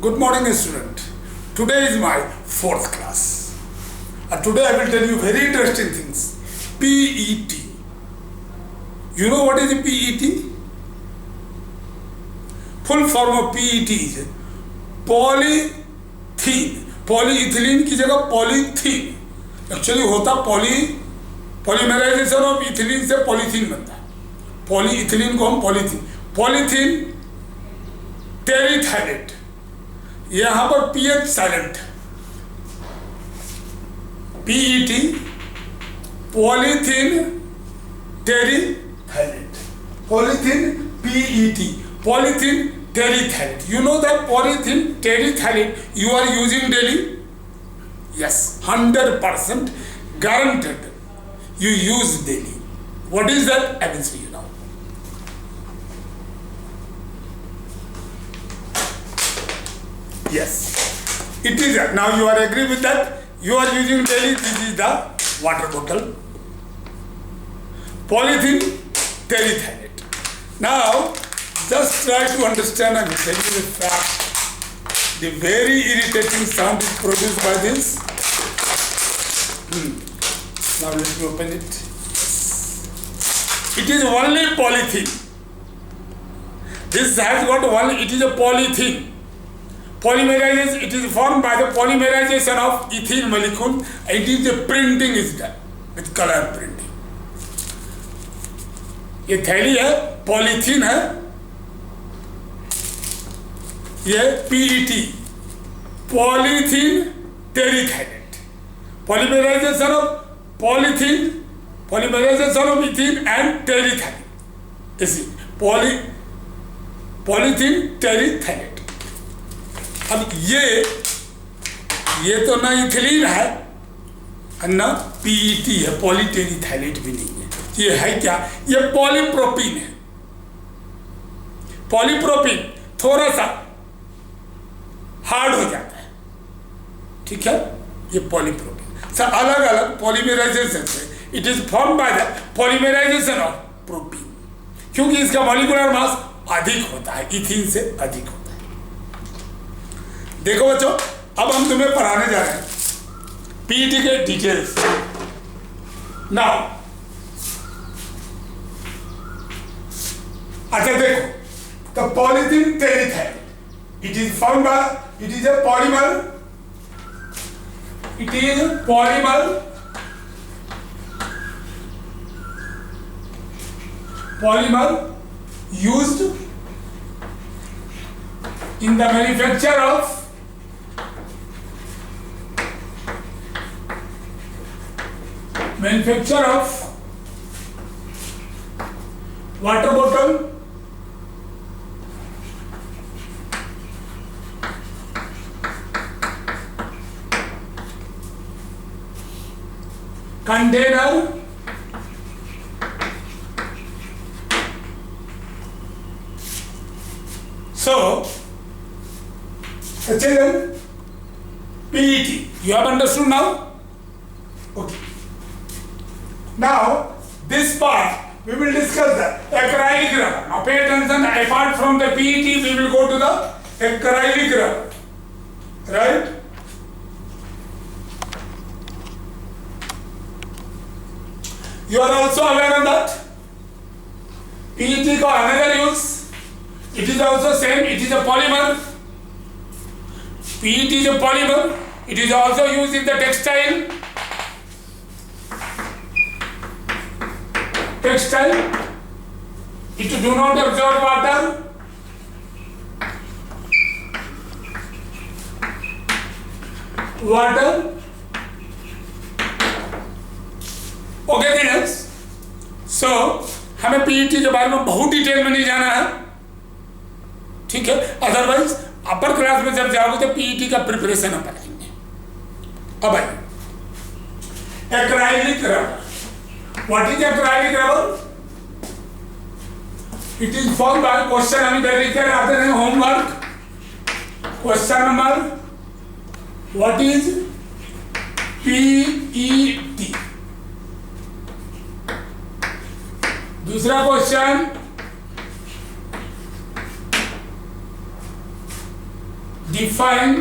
Good morning, student. Today is my fourth class. And today I will tell you very interesting things. PET. You know what is PET? Full form of PET is polythene. Polyethylene की जगह polythene actually होता polymerisation of ethylene से polythene बनता है. Polyethylene को हम polythene terephthalate. यहां पर PH silent. PET polythene terephthalate. Polythene PET polythene terephthalate. You know that polythene terethalate you are using daily? Yes, 100% guaranteed you use daily. What is that? I will see you now. Yes, it is that. Now you are agree with that? You are using daily. This is the water bottle. Polythene terethalate. Now just try to understand and tell you the fact. The very irritating sound is produced by this. Now let me open it. It is only polythene. This has got one. It is a polythene. Polymerization. It is formed by the polymerization of ethene molecule. It is the printing is done with color printing. ये थैली है, polythene है. ये PET polythene terephthalate. Polymerisation of polythene, polymerisation of ethene and terephthalate. इसी polythene टेरिथाइलेट. अब ये तो ना इथिलीन है और ना पीईटी है. पॉलीटेरिथाइलेट भी नहीं है. ये है क्या? ये पॉलीप्रोपीन है. पॉलीप्रोपीन थोड़ा सा हार्ड हो जाता है. ठीक है. ये पॉलीप्रोपीन सर अलग अलग पॉलीमराइजेशन से it is form by the polymerisation of propene. क्योंकि इसका मॉलिक्यूलर मास अधिक होता है, इथीन से अधिक होता है. देखो बच्चों, अब हम तुम्हें पढ़ाने जा रहे हैं पीईटी के डिटेल्स. नाउ अच्छा देखो, तो polythene टेरिथाइलेट. It is formed by, it is a polymer. It is a polymer. Polymer used in the manufacture of water bottle, container, so children, PET you have understood now. Okay, now this part we will discuss the acrylic rubber. Now pay attention, apart from the PET we will go to the acrylic rubber, right? You are also aware of that. PET का another use. It is also same. It is a polymer. PET is a polymer. It is also used in the textile. It do not absorb water. Okay friends, so हमें PET के बारे में बहुत detail में नहीं जाना है. ठीक है. अदरवाइज अपर क्लास में जब जाओगे तो पीईटी का प्रिपरेशन हम पढ़ाएंगे. अब आइए acrylic rubber. What is acrylic rubber? It is form by question. हम इधर लिख कर आते हैं homework. Question number what is PET. दूसरा question define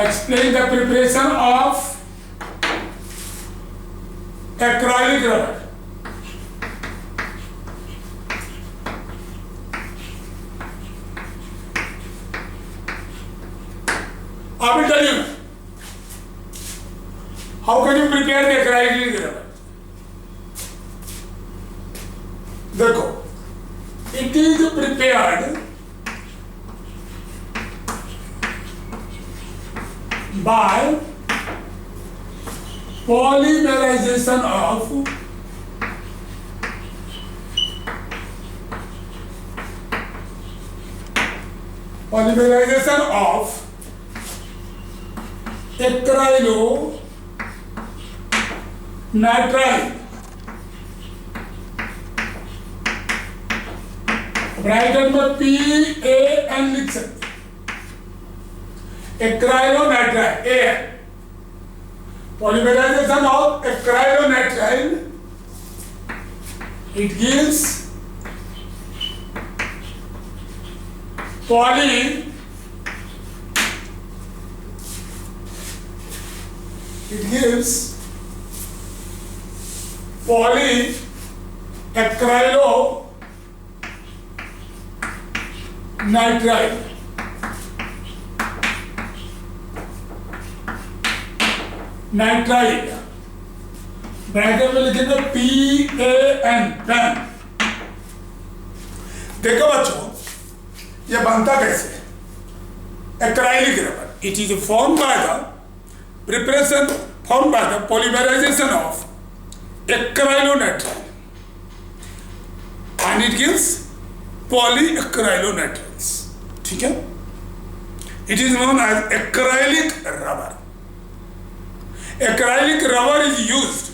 explain the preparation of acrylic rubber. I will tell you how can you prepare the acrylic rubber. देखो, it is prepared by polymerization of acrylonitrile, bracket में PAN लिख सकते, acrylonitrile, AN, polymerization of acrylonitrile, it gives polyacrylonitrile. Nitrile bracket में लिखेंगे PAN, pan. देखो बच्चों, ये बनता कैसे? Acrylic rubber, it is form by the polymerization of acrylonitrile and it gives polyacrylonitriles. ठीक है, it is known as acrylic rubber. Acrylic rubber is used.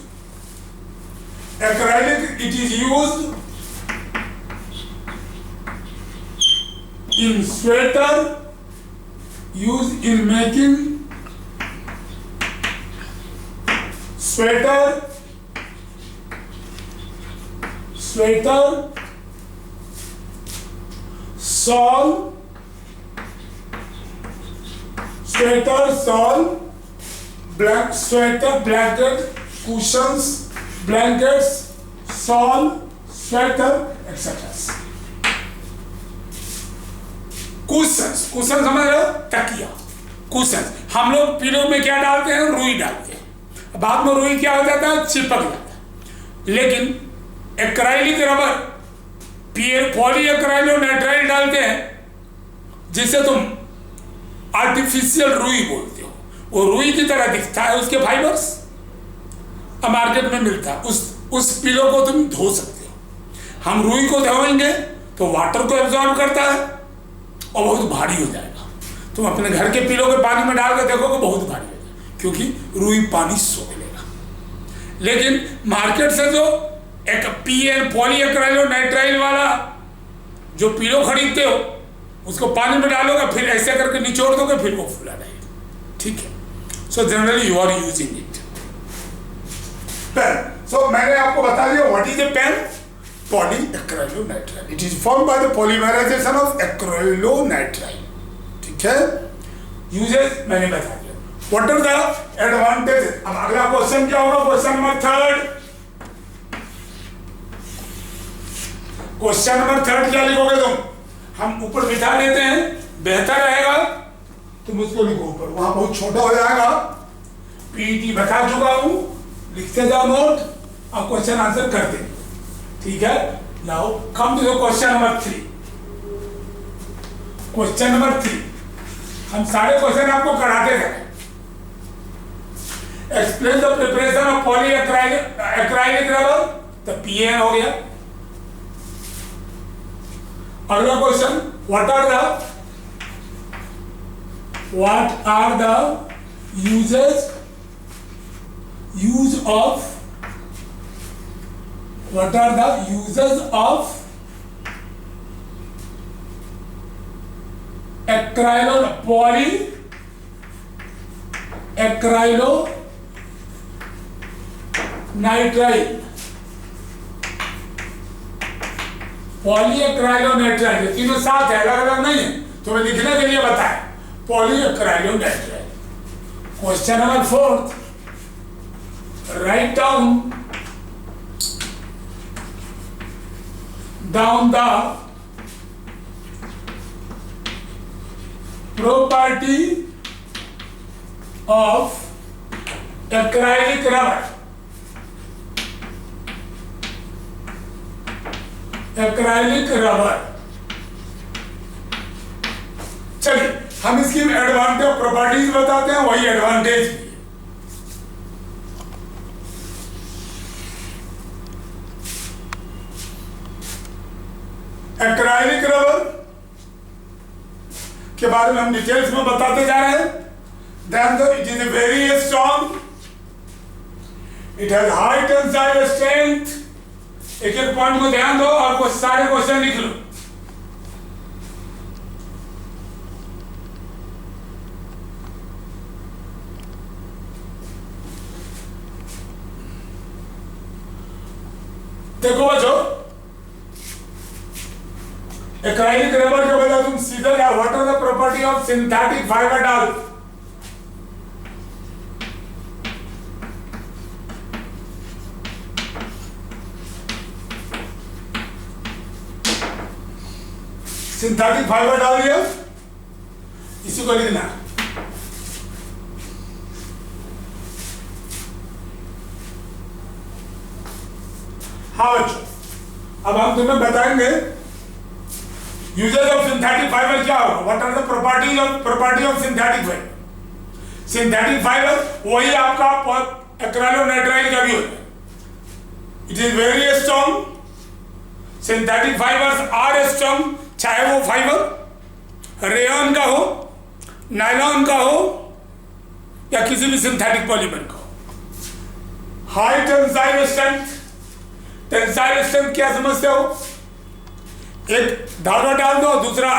It is used in sweater, used in making sweater, shawl, blanket, cushions, blankets, shawl, sweater, etc. Cushions समझ रहे हो? तकिया, cushions। हम लोग pillow में क्या डालते हैं? रुई डालते हैं। बाद में रुई क्या हो जाता है? चिपक जाता है। लेकिन एक्राइलिक रबर पॉलीएक्राइलोनाइट्राइल डालते हैं, जिसे तुम आर्टिफिशियल रुई बोलते हो। वो रुई की तरह दिखता है, उसके फाइबर्स मार्केट में मिलता है। उस पिलो को तुम धो सकते हो। हम रुई को धोएंगे तो वाटर को एब्जॉर्ब करता है और बहुत भारी हो जाएगा। तुम अपने घर के पिलो के पानी में डाल कर देखोगे बहुत भारी हो जाएगा, क्योंकि रुई पानी सोख लेगा। लेकिन मार्केट से जो एक PAN पॉलीएक्राइलोनाइट्राइल वाला जो पिलो खरीदते हो, उसको पानी में डालोगे, फिर ऐसे करके निचोड़ दोगे, फिर वो फूला रहेगा। ठीक है, so generally you are using it. PAN, so मैंने आपको बता दिया what is a PAN. Polyacrylonitrile, it is form by the polymerisation of acrylonitrile. ठीक है, यूजेस मैंने बता दिया। What are the advantages? अब अगला क्वेश्चन क्या होगा? Question number 3। क्वेश्चन नंबर 3 क्या लिखोगे तुम? हम ऊपर बिठा लेते हैं, बेहतर रहेगा तुम उसको लिखो ऊपर, वहां बहुत छोटा हो जाएगा। PET बता चुका हूं, लिखते जाओ नोट, अब क्वेश्चन आंसर करते। ठीक है, now come to the question number 3। Question number 3 हम सारे क्वेश्चन आपको कराते हैं। Explain the preparation of polyacrylic rubber, तो PAN हो गया। अगला question, what are the uses of polyacrylonitrile, polyacrylonitrile, तीनों साथ है, अलग अलग नहीं है, तो मैं लिखने के लिए बताया polyacrylonitrile. Question number 4, write down the property of acrylic rubber, acrylic rubber। चलिए हम इसकी एडवांटेज प्रॉपर्टीज बताते हैं, वही एडवांटेज भी। एक्राइलिक रबर के बारे में हम डिटेल्स में बताते जा रहे हैं। ध्यान दो, it is very strong, it has high tensile strength. एक एक पॉइंट को ध्यान दो और कुछ सारे क्वेश्चन लिख लो। देखो बच्चों, एक्राइलिक रबर के बजाय तुम सीधा या what are the property of synthetic fibre डाल। सिंथेटिक फाइबर डाल दिया, इसी को लिखना। हाँ बच्चों, अब हम तुम्हें बताएंगे यूजेज ऑफ सिंथेटिक फाइबर क्या होगा, what are the property of synthetic fibre. Synthetic fibre वही आपका एक्राइलोनाइट्राइल का भी होता है। It is very strong, synthetic fibres are strong, चाहे वो फाइबर रेयन का हो, नायलॉन का हो या किसी भी सिंथेटिक पॉलीमर का हो। High tensile strength, tensile strength क्या समझते हो, एक धागा डाल दो, दूसरा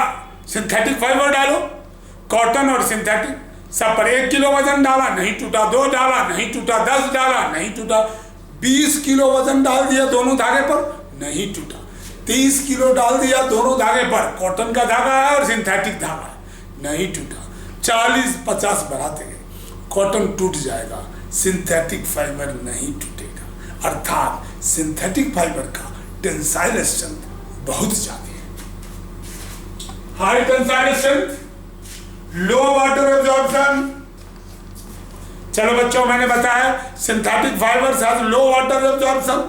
सिंथेटिक फाइबर डालो, कॉटन और सिंथेटिक सब पर 1 किलो वजन डाला नहीं टूटा, 2 डाला नहीं टूटा, 10 डाला नहीं टूटा, 20 किलो वजन डाल दिया दोनों धागे पर नहीं टूटा, 30 किलो डाल दिया दोनों धागे पर, कॉटन का धागा है और सिंथेटिक धागा है, नहीं टूटा, 40-50 बढ़ाते गए, कॉटन टूट जाएगा, सिंथेटिक फाइबर नहीं टूटेगा। अर्थात सिंथेटिक फाइबर का टेंसाइल स्ट्रेंथ बहुत ज्यादा है। हाई टेंसाइल स्ट्रेंथ, लो वाटर एब्जॉर्प्शन। चलो बच्चों, मैंने बताया synthetic fibres has low water absorption.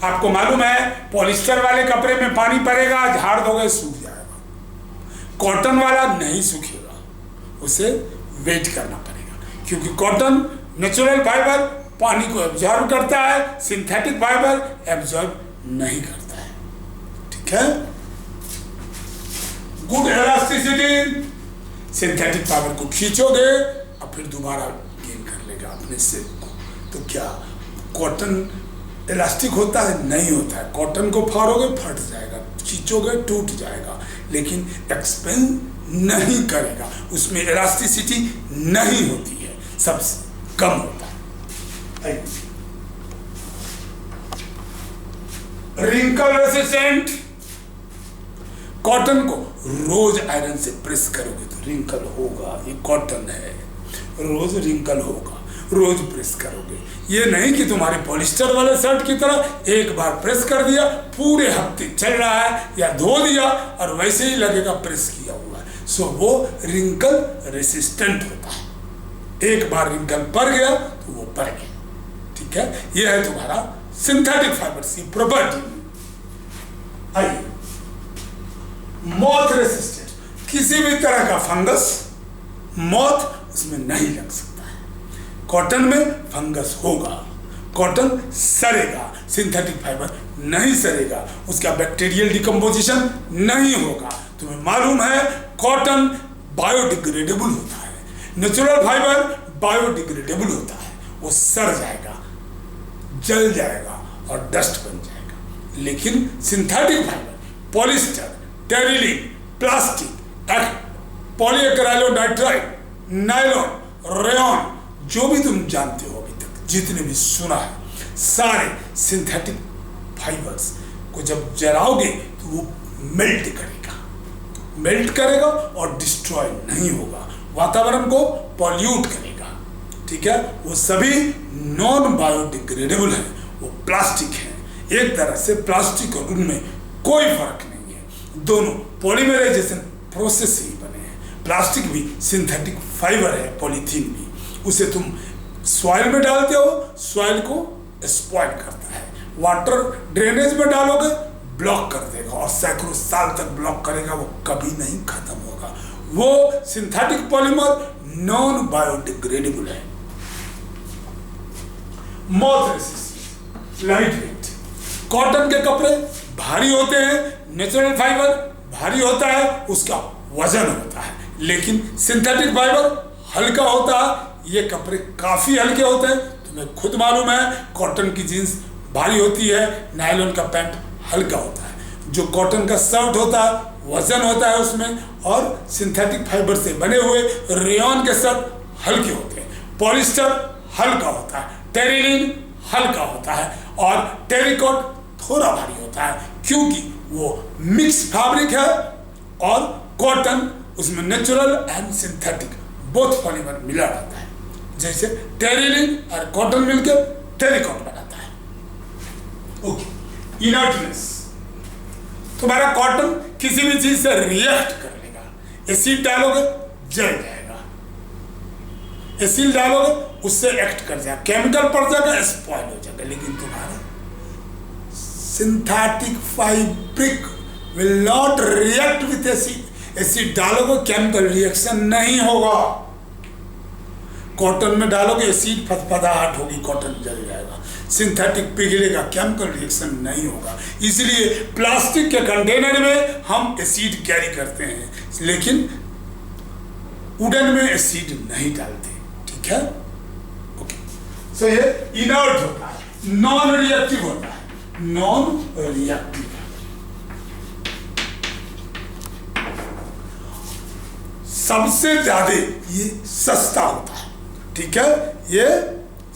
आपको मालूम है पॉलिस्टर वाले कपड़े में पानी पड़ेगा, झाड़ दोगे सूख जाएगा, कॉटन वाला नहीं सूखेगा, उसे वेट करना पड़ेगा, क्योंकि कॉटन नेचुरल फाइबर पानी को एब्जॉर्ब करता है, सिंथेटिक फाइबर एब्जॉर्ब नहीं करता है। ठीक है, गुड इलास्टिसिटी, सिंथेटिक फाइबर को खींचोगे और फिर दोबारा गेन कर लेगा अपने शेप को। तो क्या कॉटन इलास्टिक होता है? नहीं होता है। कॉटन को फाड़ोगे फट जाएगा, खींचोगे टूट जाएगा, लेकिन एक्सपेंड नहीं करेगा, उसमें इलास्टिसिटी नहीं होती है, सबसे कम होता है। रिंकल रेसिस्टेंट, कॉटन को रोज आयरन से प्रेस करोगे तो रिंकल होगा, ये कॉटन है, रोज रिंकल होगा, रोज प्रेस करोगे। ये नहीं कि तुम्हारे पॉलिस्टर वाले शर्ट की तरह एक बार प्रेस कर दिया पूरे हफ्ते चल रहा है, या धो दिया और वैसे ही लगेगा प्रेस किया हुआ है। सो वो रिंकल रेसिस्टेंट होता है, एक बार रिंकल पड़ गया तो वो पड़ गया। ठीक है, ये है तुम्हारा सिंथेटिक फाइबर की प्रॉपर्टी। आइए, मॉथ रेसिस्टेंट, किसी भी तरह का फंगस मॉथ उसमें नहीं लग सकता है। कॉटन में फंगस होगा, कॉटन सड़ेगा, सिंथेटिक फाइबर नहीं सड़ेगा, उसका बैक्टीरियल डिकम्पोजिशन नहीं होगा। तुम्हें मालूम है कॉटन बायोडिग्रेडेबल होता है, नेचुरल फाइबर बायोडिग्रेडेबल होता है, वो सड़ जाएगा, जल जाएगा और डस्ट बन जाएगा। लेकिन synthetic fibre, polyester, terylene, plastic, polyacrylonitrile, nylon, rayon, जो भी तुम जानते हो अभी तक जितने भी सुना है, सारे सिंथेटिक फाइबर्स को जब जलाओगे तो वो मेल्ट करेगा और डिस्ट्रॉय नहीं होगा, वातावरण को पॉल्यूट करेगा। ठीक है, वो सभी नॉन बायोडिग्रेडेबल है, वो प्लास्टिक है। एक तरह से प्लास्टिक और उनमें कोई फर्क नहीं है, दोनों पॉलीमराइजेशन प्रोसेस से ही बने हैं। प्लास्टिक भी सिंथेटिक फाइबर है, पॉलीथीन भी, उसे तुम सॉइल में डालते हो, सॉइल को स्पॉइल करता है, वाटर ड्रेनेज में डालोगे ब्लॉक कर देगा और सैकड़ों साल तक ब्लॉक करेगा, वो कभी नहीं खत्म होगा। वो सिंथेटिक पॉलीमर नॉन बायोडिग्रेडेबल है। Moth resistant, light weight. Cotton के कपड़े भारी होते हैं, नेचुरल फाइबर भारी होता है, उसका वजन होता है, लेकिन सिंथेटिक फाइबर हल्का होता है। ये कपड़े काफी हल्के होते हैं, तुम्हें खुद मालूम है। कॉटन की जीन्स भारी होती है, नायलॉन का पैंट हल्का होता है। जो कॉटन का शर्ट होता है वजन होता है उसमें, और सिंथेटिक फाइबर से बने हुए रेयॉन के शर्ट हल्के होते हैं। पॉलिस्टर हल्का होता है, टेरिलिन हल्का होता है और टेरिकॉट थोड़ा भारी होता है, क्योंकि वो मिक्स फैब्रिक है और कॉटन उसमें natural and synthetic both polymer मिला रहता है। जैसे टेरिलिन और कॉटन मिलकर टेरिकॉट बनाता है। Okay, inertness. तुम्हारा कॉटन किसी भी चीज से रिएक्ट कर लेगा, एसिड डालोगे जल जाएगा, एसिड डालोगे उससे एक्ट कर जाएगा, केमिकल पड़ जाएगा, स्पॉइल हो जाएगा। लेकिन तुम्हारा synthetic fabric will not react with acid. Acid डालोगे केमिकल रिएक्शन नहीं होगा। कॉटन में डालोगे एसिड फदफदाहट होगी, कॉटन जल जाएगा। सिंथेटिक पिघलेगा, केमिकल रिएक्शन नहीं होगा। इसलिए प्लास्टिक के कंटेनर में हम एसिड कैरी करते हैं, लेकिन वुडन में एसिड नहीं डालते। ठीक है, ओके। सो ये इनर्ट होता है, नॉन रिएक्टिव होता है, नॉन रिएक्टिव। सबसे ज्यादा ये सस्ता होता है। ठीक है, ये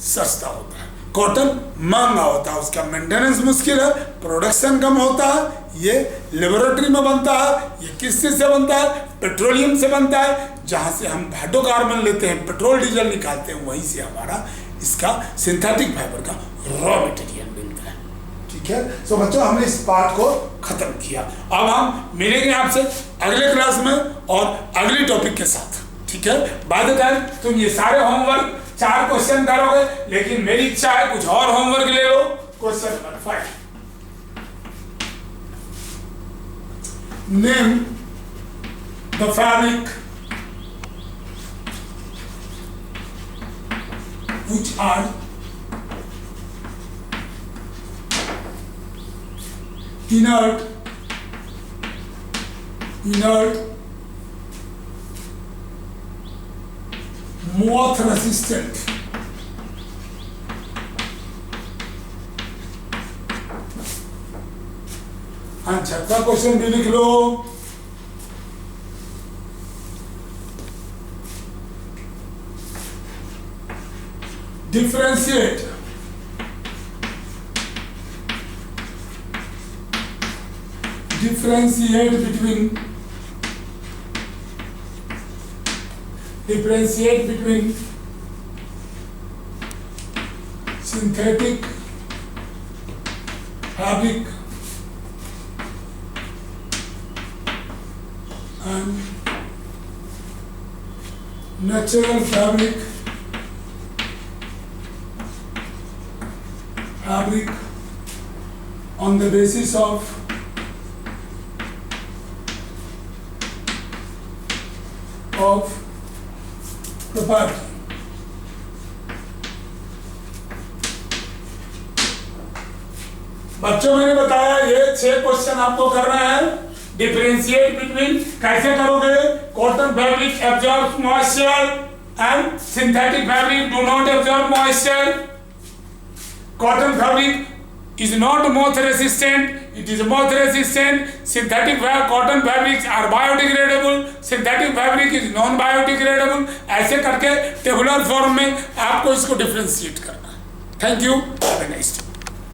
सस्ता होता है। कॉटन महंगा होता है, उसका मेंटेनेंस मुश्किल है, प्रोडक्शन कम होता है। ये लेबोरेटरी में बनता है। ये किस चीज से बनता है? पेट्रोलियम से बनता है, जहां से हम हाइड्रोकार्बन लेते हैं, पेट्रोल डीजल निकालते हैं, वहीं से हमारा इसका सिंथेटिक फाइबर का रॉ मटेरियल मिलता है। ठीक है, तो बच्चों हमने इस पार्ट को खत्म किया। अब हम मिलेंगे आपसे अगले क्लास में और अगले टॉपिक के साथ। ठीक है, बाय द टाइम तुम ये सारे होमवर्क 4 क्वेश्चन करोगे, लेकिन मेरी इच्छा है कुछ और होमवर्क ले लो। Question number 5, name the fabric which are inert, moth resistant, छठा क्वेश्चन भी लिख लो। differentiate between synthetic fabric and natural fabric on the basis of property. बच्चों मैंने बताया ये 6 क्वेश्चन आपको करना है। डिफरेंशिएट बिटवीन कैसे करोगे? Cotton fabric absorb moisture and synthetic fabric do not absorb moisture. Cotton fabric is not moth resistant, it is moth resistant. Synthetic cotton fabrics are biodegradable. Synthetic fabric is non biodegradable, ऐसे करके tabular form में आपको इसको differentiate करना। Thank you, have a nice day.